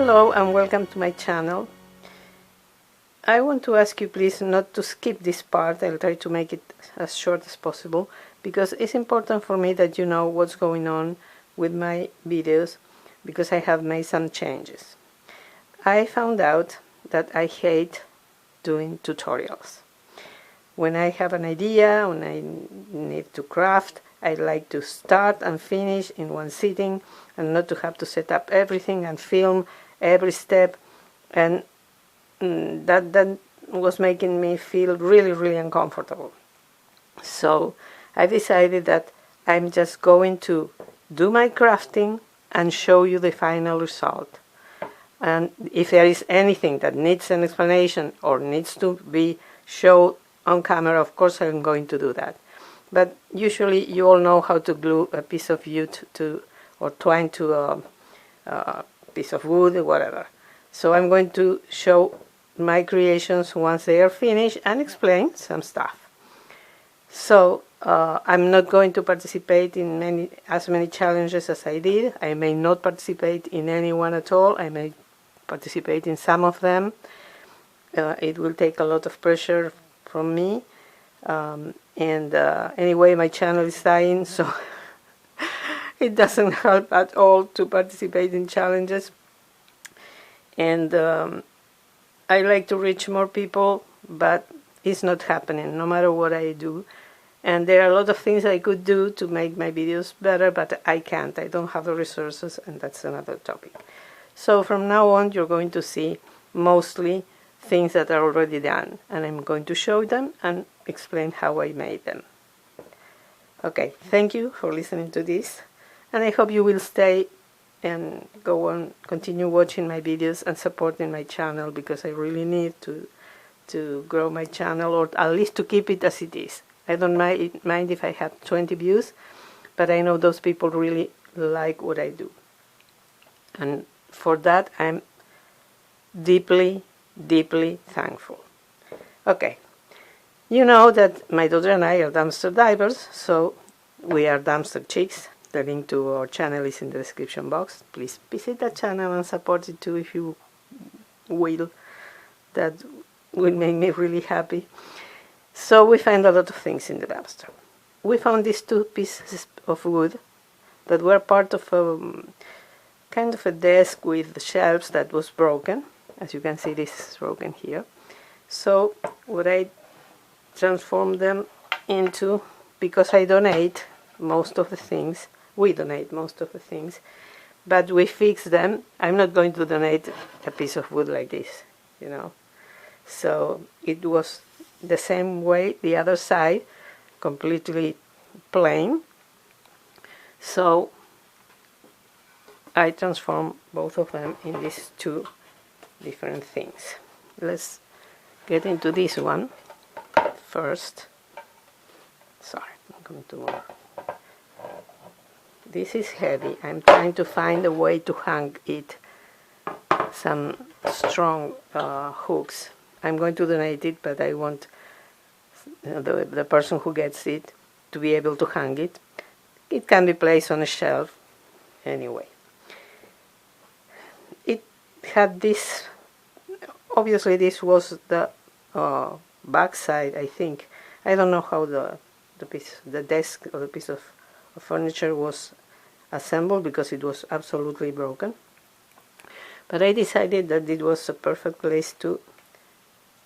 Hello and welcome to my channel. I want to ask you please not to skip this part. I'll try to make it as short as possible because it's important for me that you know what's going on with my videos, because I have made some changes. I found out that I hate doing tutorials. When I have an idea, when I need to craft, I like to start and finish in one sitting and not to have to set up everything and film every step, and that was making me feel really uncomfortable. So I decided that I'm just going to do my crafting and show you the final result. And if there is anything that needs an explanation or needs to be shown on camera, of course I'm going to do that. But usually you all know how to glue a piece of wood or twine to a piece of wood or whatever. So I'm going to show my creations once they are finished and explain some stuff. So I'm not going to participate in as many challenges as I did. I may not participate in any one at all. I may participate in some of them. It will take a lot of pressure from me. Anyway, my channel is dying, so it doesn't help at all to participate in challenges. And I like to reach more people, but it's not happening no matter what I do. And there are a lot of things I could do to make my videos better, but I can't. I don't have the resources, and that's another topic. So from now on you're going to see mostly things that are already done, and I'm going to show them and explain how I made them. Okay, thank you for listening to this, and I hope you will stay and go on, continue watching my videos and supporting my channel, because I really need to grow my channel, or at least to keep it as it is. I don't mind if I have 20 views, but I know those people really like what I do, and for that I'm deeply thankful. Okay, you know that my daughter and I are dumpster divers, so we are dumpster chicks. The link to our channel is in the description box. Please visit that channel and support it too if you will. That will make me really happy. So we find a lot of things in the dumpster. We found these two pieces of wood that were part of a kind of a desk with shelves that was broken. As you can see, this is broken here. So what I transformed them into, because I donate most of the things, we donate most of the things, but we fix them. I'm not going to donate a piece of wood like this, you know. So it was the same way, the other side, completely plain. So I transform both of them in these two different things. Let's get into this one first. Sorry, I'm going to move. This is heavy. I'm trying to find a way to hang it, some strong hooks. I'm going to donate it, but I want the person who gets it to be able to hang it. It can be placed on a shelf anyway. It had this, obviously this was the back side, I think. I don't know how the desk or the piece of furniture was assembled, because it was absolutely broken. But I decided that it was a perfect place to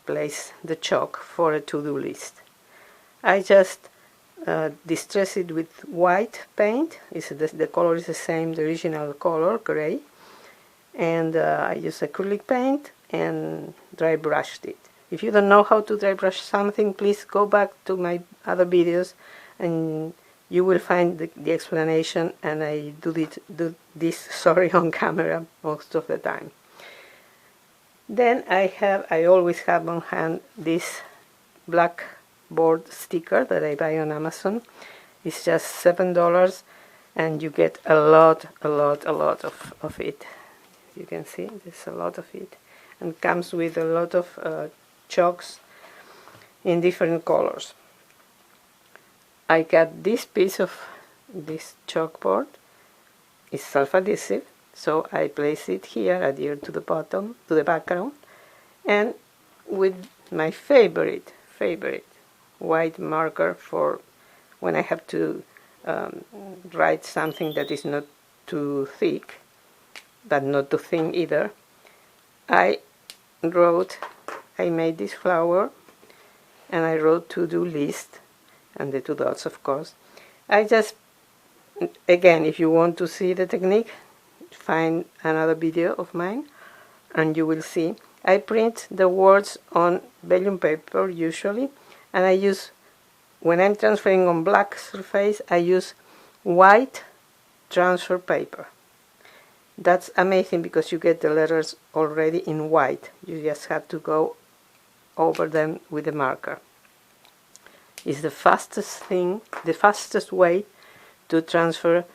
place the chalk for a to-do list. I just distress it with white paint. The color is the same, the original color, gray. And I used acrylic paint and dry brushed it. If you don't know how to dry brush something, please go back to my other videos and you will find the explanation, and I do this on camera most of the time. Then I always have on hand this blackboard sticker that I buy on Amazon. It's just $7 and you get a lot of it. You can see there's a lot of it, and comes with a lot of chalks in different colors. I got this piece of this chalkboard. It's self-adhesive, So I place it here, adhere to the bottom, to the background, and with my favorite white marker for when I have to write something that is not too thick, but not too thin either, I made this flower, and I wrote to-do list, and the 2 dots, of course. I just, again, if you want to see the technique, find another video of mine, and you will see. I print the words on vellum paper usually, and I use, when I'm transferring on black surface, I use white transfer paper. That's amazing because you get the letters already in white. You just have to go over them with the marker. It's the fastest thing, the fastest way to transfer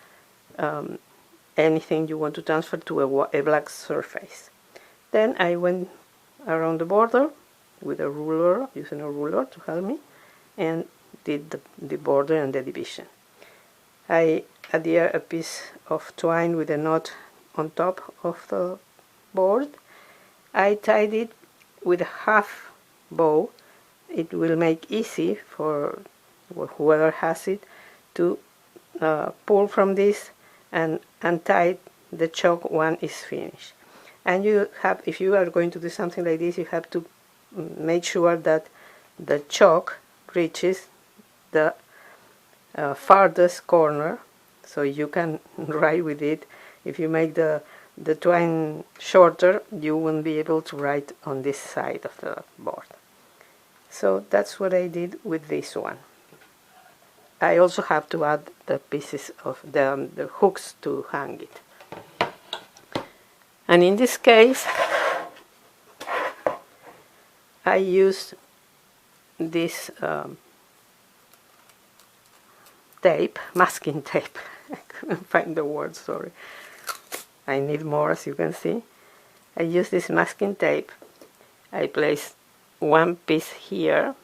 anything you want to transfer to a black surface. Then I went around the border with a ruler, using a ruler to help me, and did the border and the division. I adhere a piece of twine with a knot on top of the board. I tied it with a half bow. It will make easy for whoever has it to pull from this and untie the chalk when it's finished. And you have, if you are going to do something like this, you have to make sure that the chalk reaches the farthest corner, so you can write with it. If you make the twine shorter, you won't be able to write on this side of the board. So that's what I did with this one. I also have to add the pieces of the hooks to hang it. And in this case, I used this tape, masking tape. I couldn't find the word, sorry. I need more, as you can see. I use this masking tape. I place one piece here,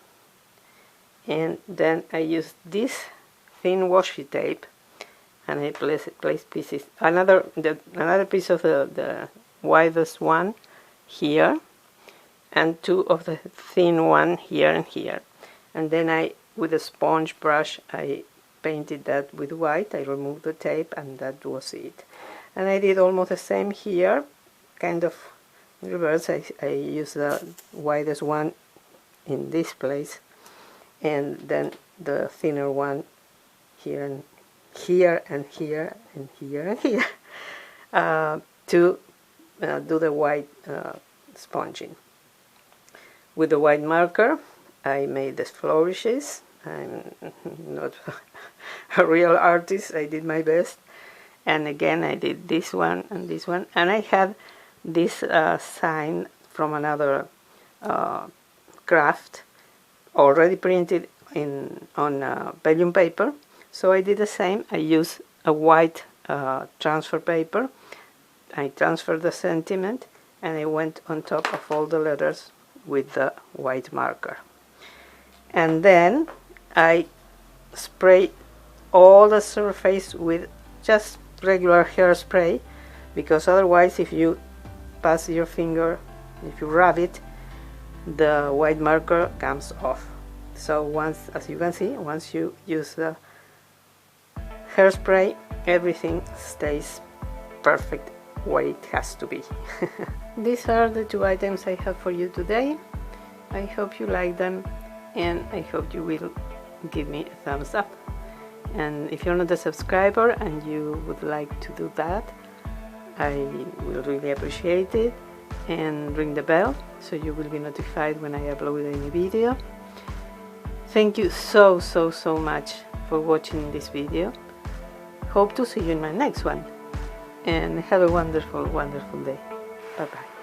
and then I use this thin washi tape, and I place pieces. Another piece of the widest one here, and 2 of the thin one here and here. And then with a sponge brush, I painted that with white. I removed the tape, and that was it. And I did almost the same here, kind of in reverse. I used the widest one in this place, and then the thinner one here and here and here and here and here to do the white sponging. With the white marker, I made the flourishes. I'm not a real artist. I did my best. And again, I did this one and this one. And I had this sign from another craft already printed on vellum paper. So I did the same. I used a white transfer paper. I transferred the sentiment, and I went on top of all the letters with the white marker. And then I sprayed all the surface with just regular hairspray, because otherwise, if you pass your finger, if you rub it, the white marker comes off. So once, as you can see, once you use the hairspray, everything stays perfect way it has to be. These are the 2 items I have for you today. I hope you like them, and I hope you will give me a thumbs up. And if you're not a subscriber and you would like to do that, I will really appreciate it. And ring the bell so you will be notified when I upload any video. Thank you so much for watching this video. Hope to see you in my next one, and have a wonderful day. Bye bye.